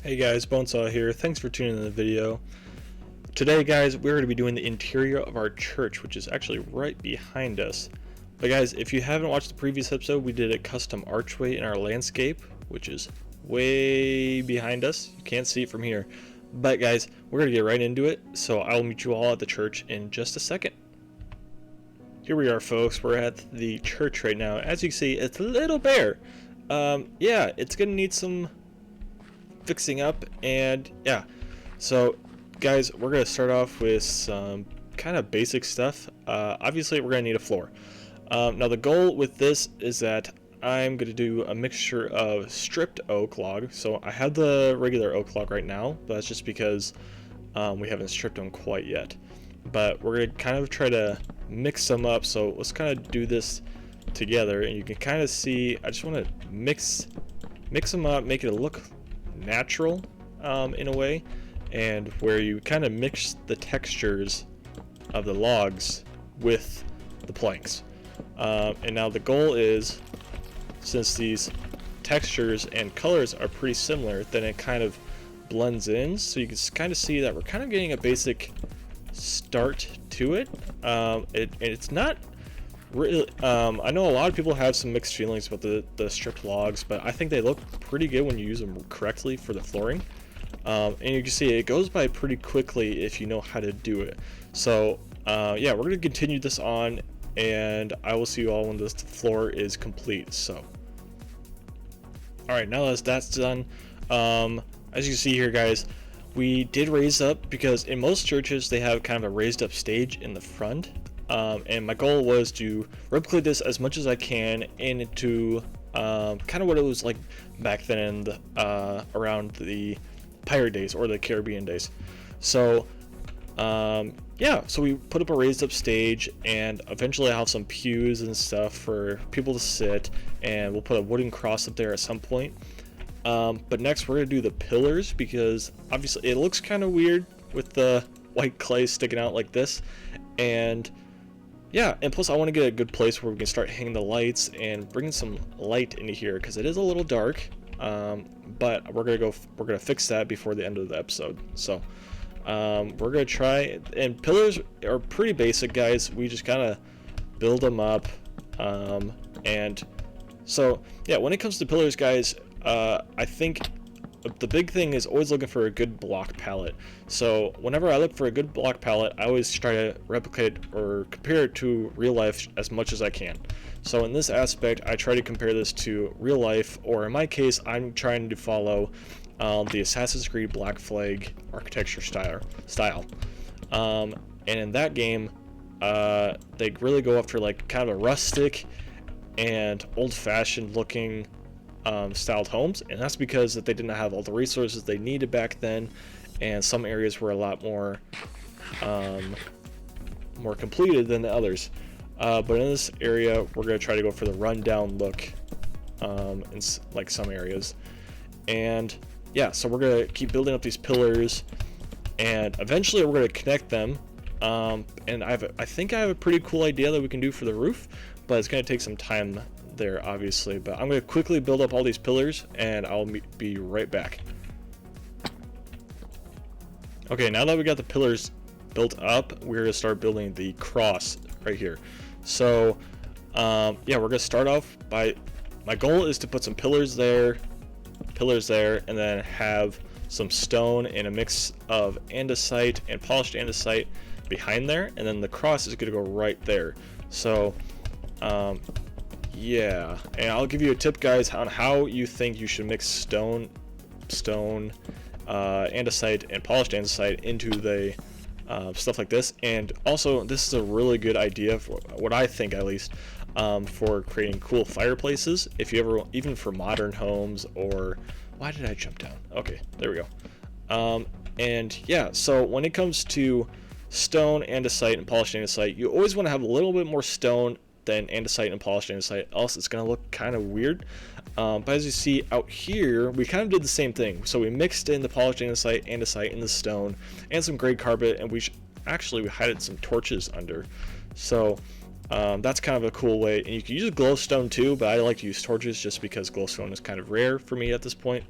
Hey guys, Boonesaw here. Thanks for tuning in the video. Today guys, we're going to be doing the interior of our church, which is actually right behind us. But guys, if you haven't watched the previous episode, we did a custom archway in our landscape, which is way behind us. You can't see it from here. But guys, we're going to get right into it, so I'll meet you all at the church in just a second. Here we are folks, we're at the church right now. As you can see, it's a little bare. Yeah, it's going to need some fixing up, and yeah, so guys, we're gonna start off with some kind of basic stuff. Obviously we're gonna need a floor. Now the goal with this is that I'm gonna do a mixture of stripped oak log. So I have the regular oak log right now, but that's just because we haven't stripped them quite yet, but we're gonna kind of try to mix them up. So let's kind of do this together, and you can kind of see I just want to mix them up, make it look natural in a way, and where you kind of mix the textures of the logs with the planks. And now the goal is, since these textures and colors are pretty similar, then it kind of blends in, so you can kind of see that we're kind of getting a basic start to it. It's not really, I know a lot of people have some mixed feelings about the stripped logs, but I think they look pretty good when you use them correctly for the flooring. And you can see it goes by pretty quickly if you know how to do it. So yeah, we're going to continue this on, and I will see you all when this floor is complete. So alright, now that that's done, as you can see here guys, we did raise up, because in most churches they have kind of a raised up stage in the front. And my goal was to replicate this as much as I can into kind of what it was like back then, around the pirate days or the Caribbean days. So yeah, so we put up a raised up stage, and eventually I'll have some pews and stuff for people to sit, and we'll put a wooden cross up there at some point. But next we're going to do the pillars, because obviously it looks kind of weird with the white clay sticking out like this. And yeah, and plus I want to get a good place where we can start hanging the lights and bringing some light into here, because it is a little dark. But we're gonna fix that before the end of the episode. So we're gonna try, and pillars are pretty basic guys, we just kind of build them up. And so yeah, when it comes to pillars guys, I think the big thing is always looking for a good block palette. So whenever I look for a good block palette, I always try to replicate or compare it to real life as much as I can. So in this aspect, I try to compare this to real life, or in my case, I'm trying to follow the Assassin's Creed Black Flag architecture style. And in that game, they really go after like kind of a rustic and old-fashioned looking styled homes, and that's because that they didn't have all the resources they needed back then, and some areas were a lot more more completed than the others. But in this area we're going to try to go for the rundown look in like some areas. And yeah, so we're going to keep building up these pillars, and eventually we're going to connect them. And I think I have a pretty cool idea that we can do for the roof, but it's going to take some time there obviously. But I'm going to quickly build up all these pillars, and I'll be right back. Okay, now that we got the pillars built up, we're going to start building the cross right here. So yeah, we're going to start off by, my goal is to put some pillars there, and then have some stone and a mix of andesite and polished andesite behind there, and then the cross is going to go right there. So yeah, and I'll give you a tip guys on how you think you should mix stone, andesite and polished andesite into the stuff like this. And also this is a really good idea, for what I think at least, for creating cool fireplaces, if you ever, even for modern homes. Or why did I jump down? Okay, there we go. And yeah, so when it comes to stone, andesite and polished andesite, you always want to have a little bit more stone than andesite and polished andesite, else it's going to look kind of weird. But as you see out here, we kind of did the same thing. So we mixed in the polished andesite in the stone, and some gray carpet, and we hid some torches under. So that's kind of a cool way. And you can use glowstone too, but I like to use torches just because glowstone is kind of rare for me at this point.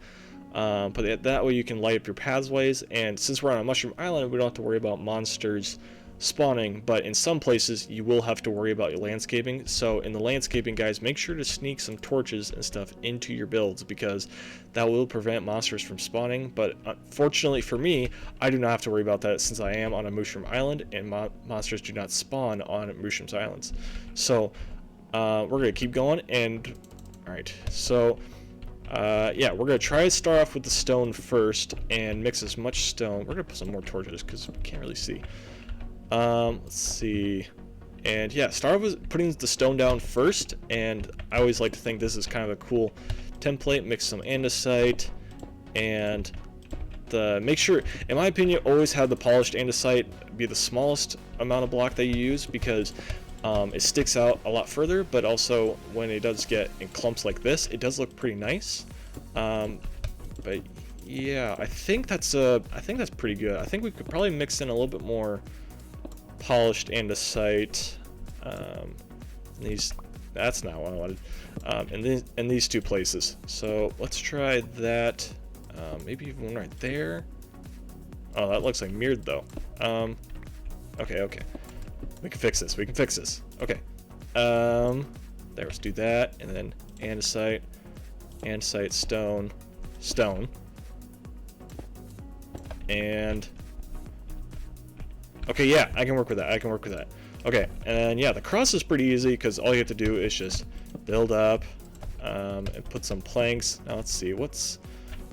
But that way you can light up your pathways, and since we're on a mushroom island, we don't have to worry about monsters spawning, but in some places you will have to worry about your landscaping. So in the landscaping, guys, make sure to sneak some torches and stuff into your builds, because that will prevent monsters from spawning. But fortunately for me, I do not have to worry about that, since I am on a mushroom island and monsters do not spawn on mushroom islands. So we're gonna keep going, and all right, so yeah, we're gonna try to start off with the stone first and mix as much stone. We're gonna put some more torches because we can't really see. Let's see. And yeah, start off with putting the stone down first, and I always like to think this is kind of a cool template. Mix some andesite, and make sure, in my opinion, always have the polished andesite be the smallest amount of block that you use, because it sticks out a lot further, but also when it does get in clumps like this, it does look pretty nice. But yeah, I think that's pretty good. I think we could probably mix in a little bit more polished andesite. That's not what I wanted. In these two places. So let's try that. Maybe even one right there. Oh, that looks like mirrored though. Okay. We can fix this. Okay. There, let's do that, and then andesite, stone, and okay, yeah, I can work with that. Okay, and yeah, the cross is pretty easy because all you have to do is just build up and put some planks. Now let's see what's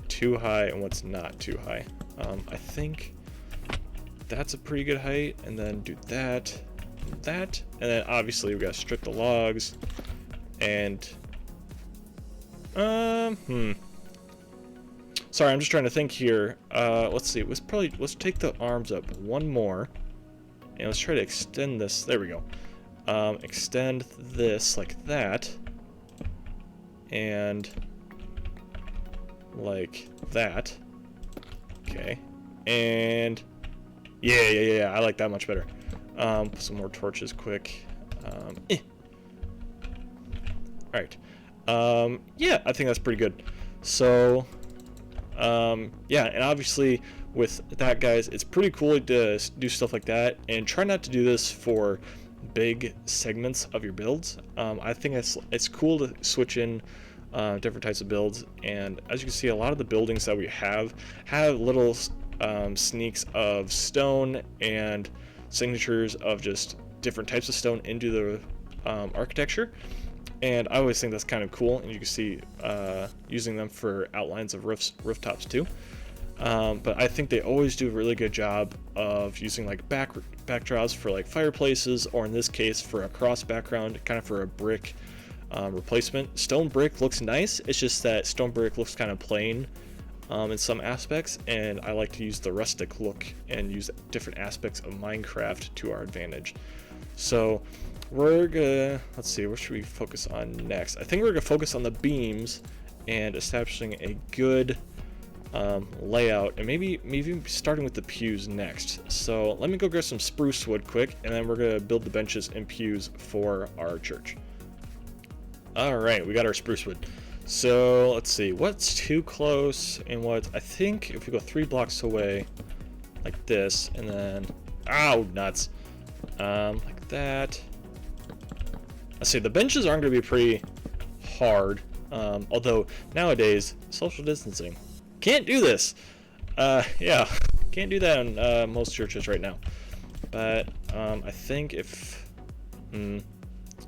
too high and what's not too high. I think that's a pretty good height, and then do that, and then obviously we gotta strip the logs, and sorry, I'm just trying to think here. Let's see, let's take the arms up one more, and let's try to extend this. There we go. Extend this like that, and like that. Okay, and yeah, I like that much better. Put some more torches quick. Alright. Yeah, I think that's pretty good. So, yeah, and obviously with that, guys, it's pretty cool to do stuff like that, and try not to do this for big segments of your builds. I think it's cool to switch in different types of builds, and as you can see, a lot of the buildings that we have little sneaks of stone and signatures of just different types of stone into the architecture, and I always think that's kind of cool, and you can see using them for outlines of rooftops too. But I think they always do a really good job of using like backdrops for like fireplaces, or in this case for a cross background, kind of for a brick replacement. Stone brick looks nice, it's just that stone brick looks kind of plain in some aspects, and I like to use the rustic look and use different aspects of Minecraft to our advantage. So we're gonna, let's see, what should we focus on next? I think we're gonna focus on the beams and establishing a good layout, and maybe starting with the pews next. So let me go grab some spruce wood quick, and then we're gonna build the benches and pews for our church. All right, we got our spruce wood. So let's see what's too close, and what I think if we go 3 blocks away like this, and then ow nuts, like that. Let's see, the benches aren't going to be pretty hard, although nowadays social distancing can't do this. Yeah, can't do that in most churches right now. But I think I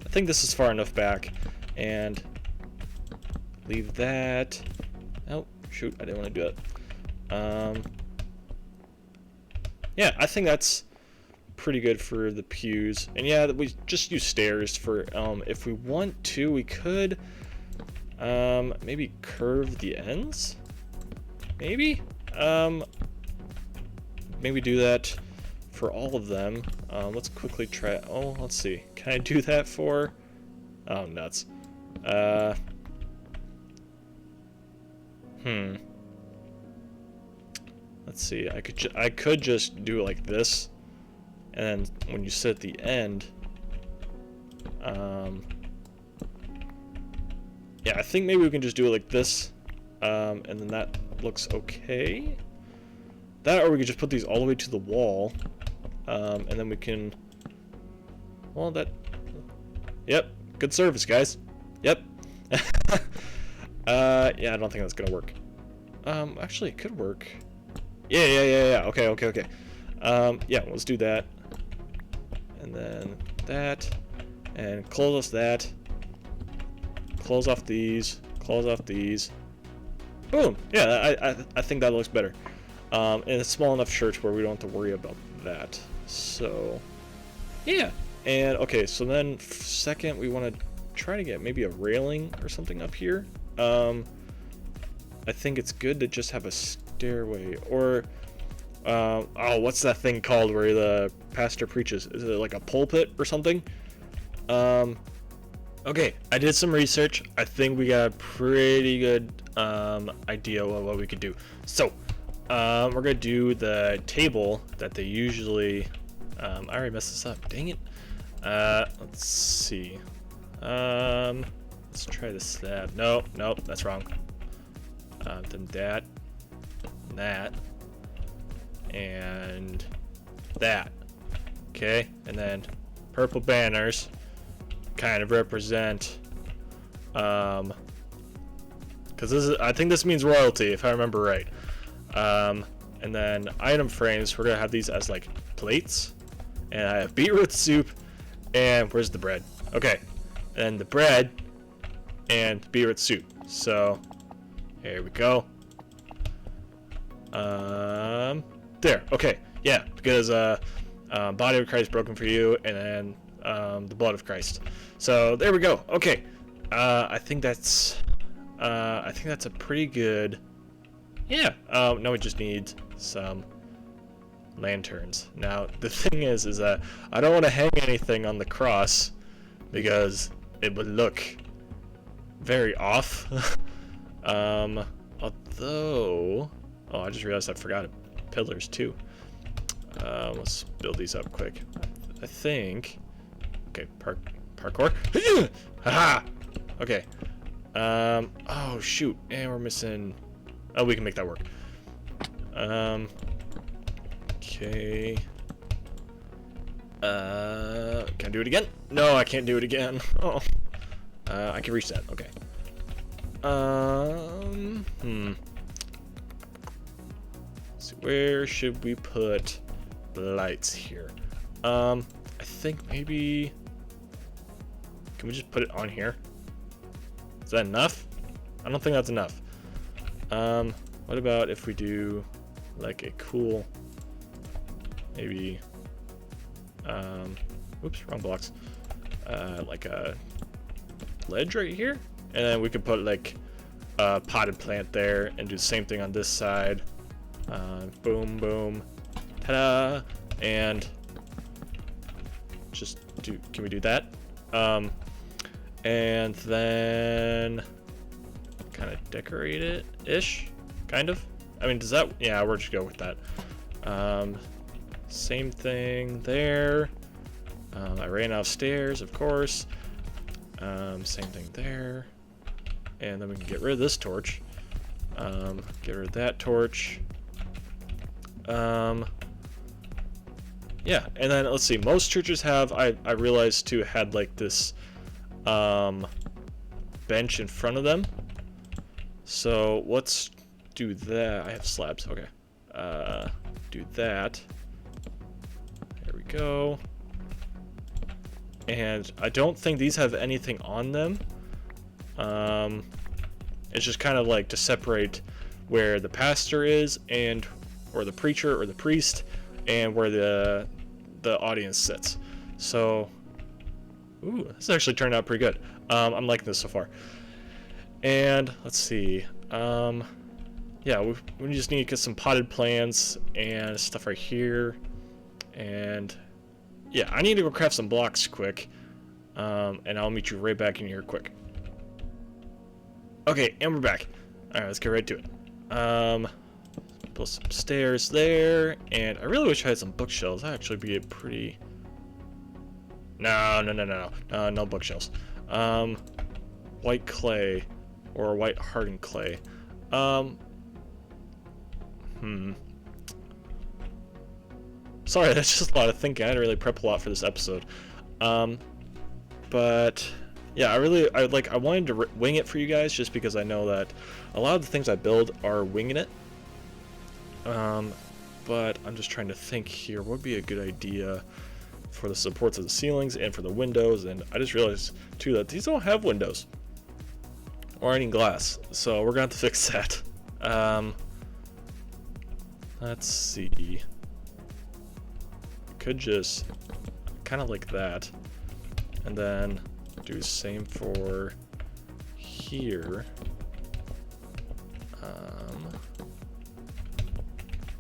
think this is far enough back, and leave that. Oh shoot, I didn't want to do it. Yeah, I think that's pretty good for the pews, and yeah, we just use stairs for if we want to, we could maybe curve the ends, maybe do that for all of them. Let's quickly try. Oh, let's see, can I do that for, oh nuts, let's see, I could just do it like this, and then when you sit at the end, yeah, I think maybe we can just do it like this, and then that looks okay. That, or we could just put these all the way to the wall, and then we can, well, that, yep, good service, guys. Yep. Yeah, I don't think that's gonna work. Actually, it could work. Yeah. Okay. Yeah, let's do that. And then that, and close off that. Close off these. Close off these. Boom. Yeah, I think that looks better. And it's a small enough church where we don't have to worry about that. So, yeah. And okay, so then second, we want to try to get maybe a railing or something up here. I think it's good to just have a stairway, or oh, what's that thing called where the pastor preaches? Is it like a pulpit or something? Okay, I did some research. I think we got a pretty good idea of what we could do. So we're gonna do the table that they usually I already messed this up, dang it. Let's see. Let's try the slab. Nope, that's wrong. Then that, and that. Okay, and then purple banners kind of represent, because I think this means royalty, if I remember right. And then item frames, we're gonna have these as like plates, and I have beetroot soup, and where's the bread? Okay, and the bread and beetroot soup. So here we go. There. Okay. Yeah, because body of Christ broken for you, and then the blood of Christ. So there we go. Okay. I think that's a pretty good. Yeah. Now we just need some lanterns. Now the thing is that I don't want to hang anything on the cross because it would look very off. Although, oh, I just realized I forgot pillars too. Let's build these up quick. I think. Okay, parkour. Haha. Okay. Oh shoot, and we're missing. Oh, we can make that work. Okay. Can I do it again? No, I can't do it again. Oh. I can reach that. Okay. Let's see, where should we put the lights here? I think maybe. Can we just put it on here? Is that enough? I don't think that's enough. What about if we do like a cool, maybe, oops, wrong blocks. Like a ledge right here, and then we could put like a potted plant there and do the same thing on this side. Boom, boom, ta-da, and just do. Can we do that? And then kind of decorate it ish, kind of. I mean, does that? Yeah, we'll just go with that. Same thing there. I ran out of stairs, of course. Same thing there. And then we can get rid of this torch. Get rid of that torch. Yeah, and then let's see. Most churches have, I realized too, had like this bench in front of them. So let's do that. I have slabs. Okay. Do that. There we go. And I don't think these have anything on them. It's just kind of like to separate where the pastor is, and or the preacher or the priest, and where the audience sits. So, ooh, this actually turned out pretty good. I'm liking this so far. And let's see. Yeah, we just need to get some potted plants and stuff right here. And yeah, I need to go craft some blocks quick. And I'll meet you right back in here quick. Okay, and we're back. Alright, let's get right to it. Build some stairs there, and I really wish I had some bookshelves. That'd actually be a pretty... No bookshelves. White clay, or white hardened clay. Sorry, that's just a lot of thinking. I didn't really prep a lot for this episode. But yeah, I wanted to wing it for you guys, just because I know that a lot of the things I build are winging it. But I'm just trying to think here, what would be a good idea for the supports of the ceilings and for the windows. And I just realized too that these don't have windows or any glass, so we're gonna have to fix that. Let's see, could just kind of like that, and then do the same for here.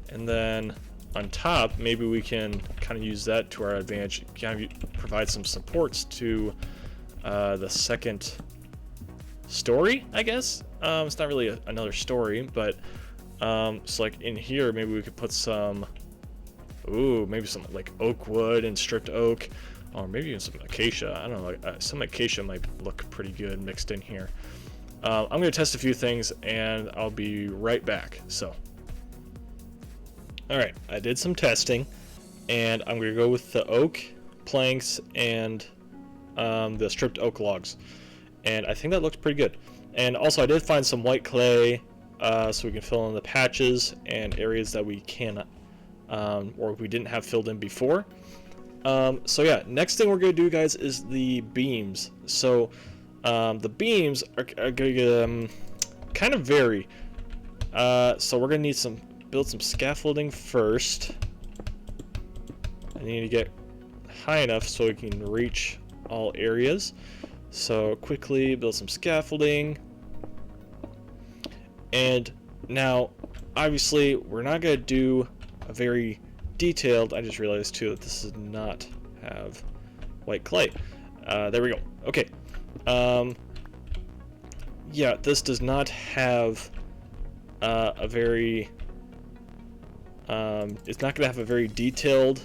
And then on top, maybe we can kind of use that to our advantage, kind of provide some supports to the second story, I guess. It's not really another story, but so like in here, maybe we could put some, maybe some like oak wood and stripped oak, or maybe even some acacia. I don't know, some acacia might look pretty good mixed in here. I'm going to test a few things, and I'll be right back. So, alright, I did some testing, and I'm going to go with the oak planks and the stripped oak logs. And I think that looks pretty good. And also I did find some white clay, so we can fill in the patches and areas that we can, or we didn't have filled in before. So yeah, next thing we're going to do, guys, is the beams. So the beams are going to kind of vary. So we're going to need build some scaffolding first. I need to get high enough so we can reach all areas. So quickly build some scaffolding. And now, obviously, we're not going to do a very detailed, I just realized too that this does not have white clay. There we go. Okay. Yeah, this does not have a very, it's not going to have a very detailed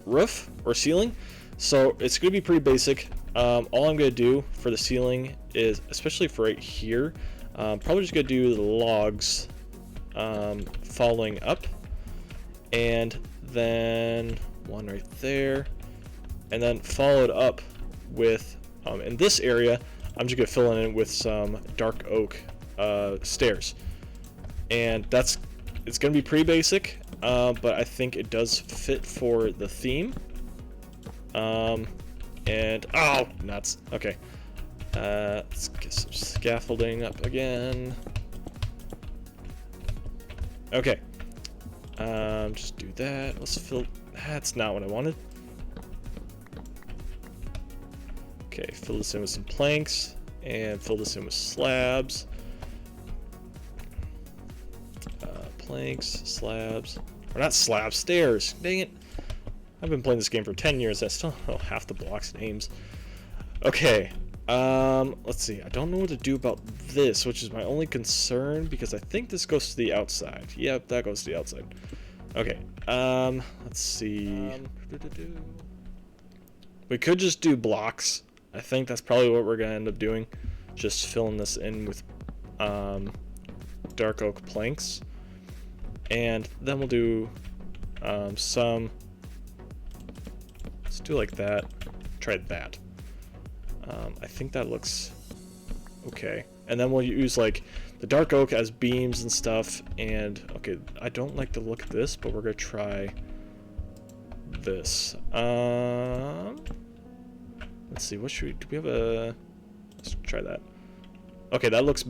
roof or ceiling. So it's going to be pretty basic. All I'm going to do for the ceiling is, especially for right here, probably just going to do the logs following up, and then one right there, and then followed up with, in this area, I'm just going to fill it in with some dark oak stairs. And it's going to be pretty basic, but I think it does fit for the theme. And oh, nuts. Okay, let's get some scaffolding up again. Okay, just do that. Let's fill. That's not what I wanted. Okay, fill this in with some planks and fill this in with slabs. Planks, slabs, or not slabs, stairs. Dang it. I've been playing this game for 10 years. I still don't know half the blocks' names. Okay, let's see. I don't know what to do about this, which is my only concern, because I think this goes to the outside. Yep, that goes to the outside. Okay, let's see. We could just do blocks. I think that's probably what we're going to end up doing. Just filling this in with dark oak planks. And then we'll do some. Let's do like that. Try that. I think that looks okay. And then we'll use like the dark oak as beams and stuff. And okay, I don't like the look of this, but we're gonna try this. Let's see. What should we do? We have a. Let's try that. Okay, that looks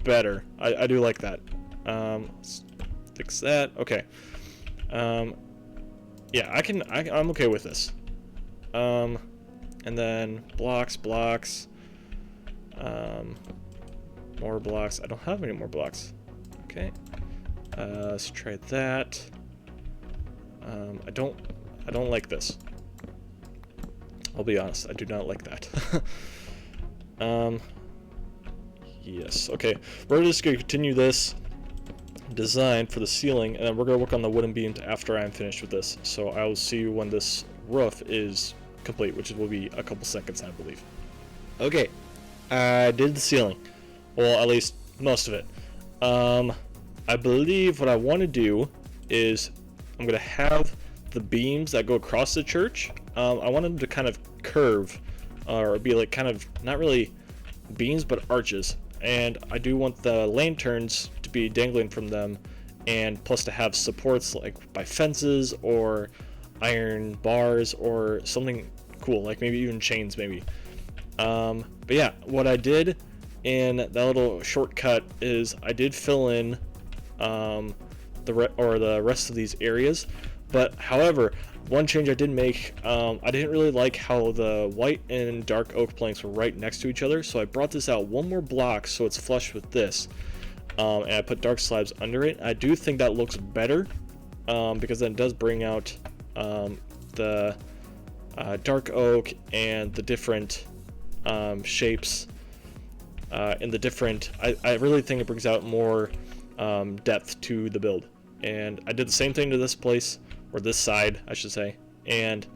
better. I do like that. Let's fix that. Okay. Yeah, I'm okay with this. And then blocks, more blocks. I don't have any more blocks. Okay. Let's try that. I don't like this. I'll be honest, I do not like that. Yes, okay. We're just gonna continue this design for the ceiling, and then we're gonna work on the wooden beams after I'm finished with this. So I will see you when this roof is complete, which will be a couple seconds, I believe. Okay, I did the ceiling. Well, at least most of it. I believe what I want to do is I'm going to have the beams that go across the church. I want them to kind of curve, or be like kind of not really beams but arches, and I do want the lanterns to be dangling from them, and plus to have supports like by fences or iron bars or something cool, like maybe even chains maybe. But yeah, what I did in that little shortcut is I did fill in the rest of these areas. But however, one change I did make, I didn't really like how the white and dark oak planks were right next to each other, so I brought this out one more block so it's flush with this, and I put dark slabs under it. I do think that looks better, because then it does bring out the dark oak and the different shapes, and the different, I really think it brings out more depth to the build. And I did the same thing to this place, or this side I should say, and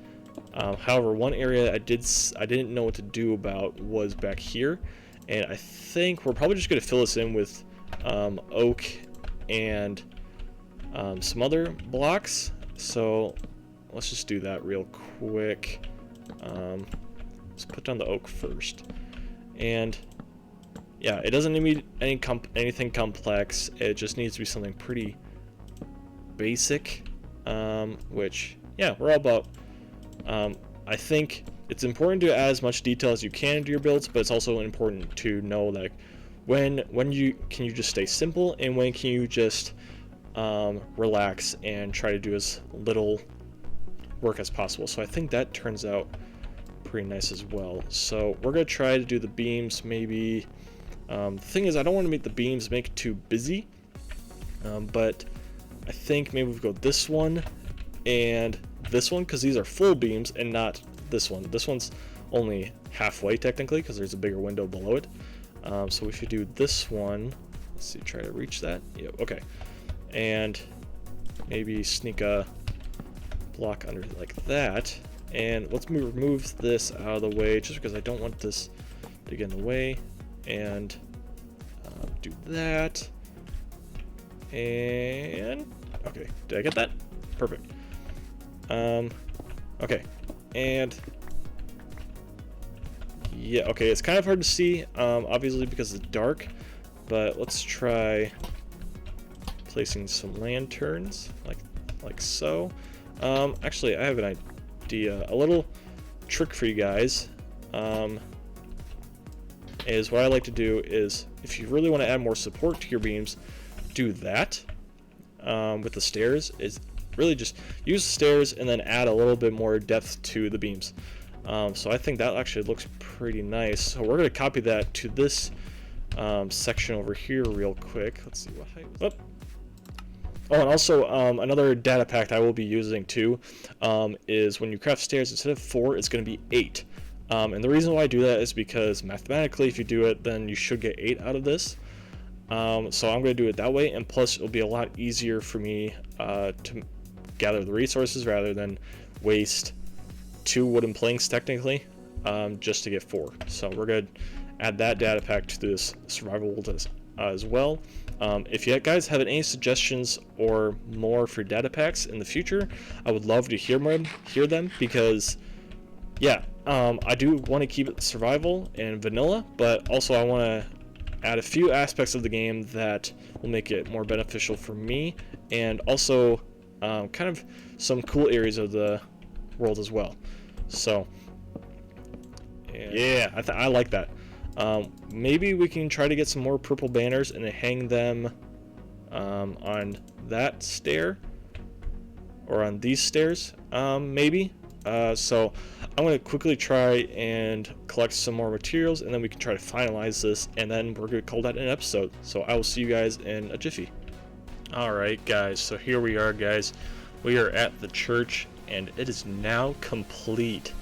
however, one area I didn't know what to do about was back here, and I think we're probably just going to fill this in with oak and some other blocks. So let's just do that real quick. Let's put down the oak first, and yeah, it doesn't need anything complex. It just needs to be something pretty basic, which yeah, we're all about. I think it's important to add as much detail as you can into your builds, but it's also important to know like when you just stay simple, and when can you just relax and try to do as little work as possible. So I think that turns out pretty nice as well. So we're gonna try to do the beams maybe. The thing is, I don't want to make the beams make it too busy, but I think maybe we go this one and this one, because these are full beams, and not this one. This one's only halfway technically because there's a bigger window below it. So we should do this one. Let's see, try to reach that. Yeah, okay. And maybe sneak a block under like that. And let's remove this out of the way, just because I don't want this to get in the way. And do that. And okay, did I get that? Perfect. Okay, and yeah, okay, it's kind of hard to see, obviously because it's dark, but let's try placing some lanterns like so. Actually, I have an idea. A little trick for you guys is what I like to do is, if you really want to add more support to your beams, do that with the stairs. Is really just use the stairs and then add a little bit more depth to the beams. So I think that actually looks pretty nice. So we're going to copy that to this section over here real quick. Let's see what height was. Oh, and also another data pack I will be using too is when you craft stairs, instead of 4, it's going to be 8. And the reason why I do that is because mathematically, if you do it, then you should get 8 out of this. So I'm going to do it that way, and plus it'll be a lot easier for me to gather the resources rather than waste 2 wooden planks technically, just to get 4. So we're going to add that data pack to this survival world as well. If you guys have any suggestions or more for data packs in the future, I would love to hear them, because yeah, I do want to keep it survival and vanilla, but also I want to add a few aspects of the game that will make it more beneficial for me, and also kind of some cool areas of the world as well. So yeah, I like that. Maybe we can try to get some more purple banners and hang them on that stair, or on these stairs, maybe. So I'm going to quickly try and collect some more materials, and then we can try to finalize this, and then we're going to call that an episode. So I will see you guys in a jiffy. Alright guys, so here we are guys. We are at the church, and it is now complete.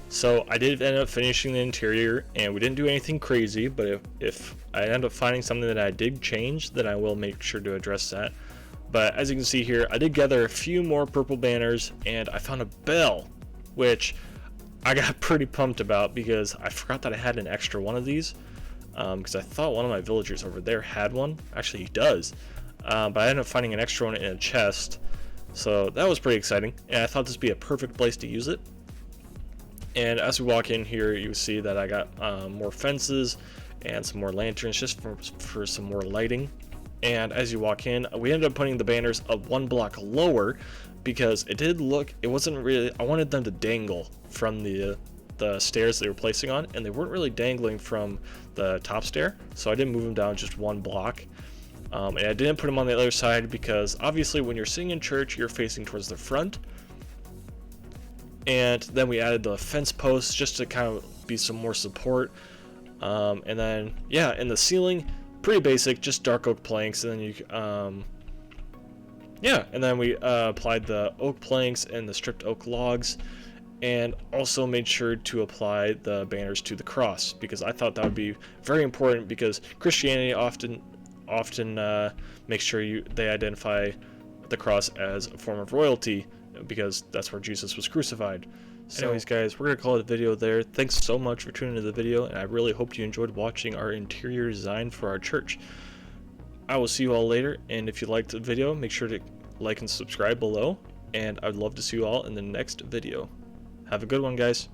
So I did end up finishing the interior, and we didn't do anything crazy, but if I end up finding something that I did change, then I will make sure to address that. But as you can see here, I did gather a few more purple banners, and I found a bell, which I got pretty pumped about because I forgot that I had an extra one of these. because I thought one of my villagers over there had one. Actually, he does, but I ended up finding an extra one in a chest, so that was pretty exciting, and I thought this would be a perfect place to use it. And as we walk in here, you see that I got more fences and some more lanterns just for some more lighting. And as you walk in, we ended up putting the banners up 1 block lower because it wasn't really, I wanted them to dangle from the stairs they were placing on, and they weren't really dangling from the top stair, so I didn't move them down just 1 block. And I didn't put them on the other side because obviously when you're sitting in church, you're facing towards the front. And then we added the fence posts just to kind of be some more support. And then, yeah, in the ceiling, pretty basic, just dark oak planks. And then and then we applied the oak planks and the stripped oak logs, and also made sure to apply the banners to the cross, because I thought that would be very important, because Christianity often makes sure they identify the cross as a form of royalty, because that's where Jesus was crucified. So anyways, guys, we're going to call it a video there. Thanks so much for tuning into the video, and I really hope you enjoyed watching our interior design for our church. I will see you all later, and if you liked the video, make sure to like and subscribe below, and I'd love to see you all in the next video. Have a good one, guys.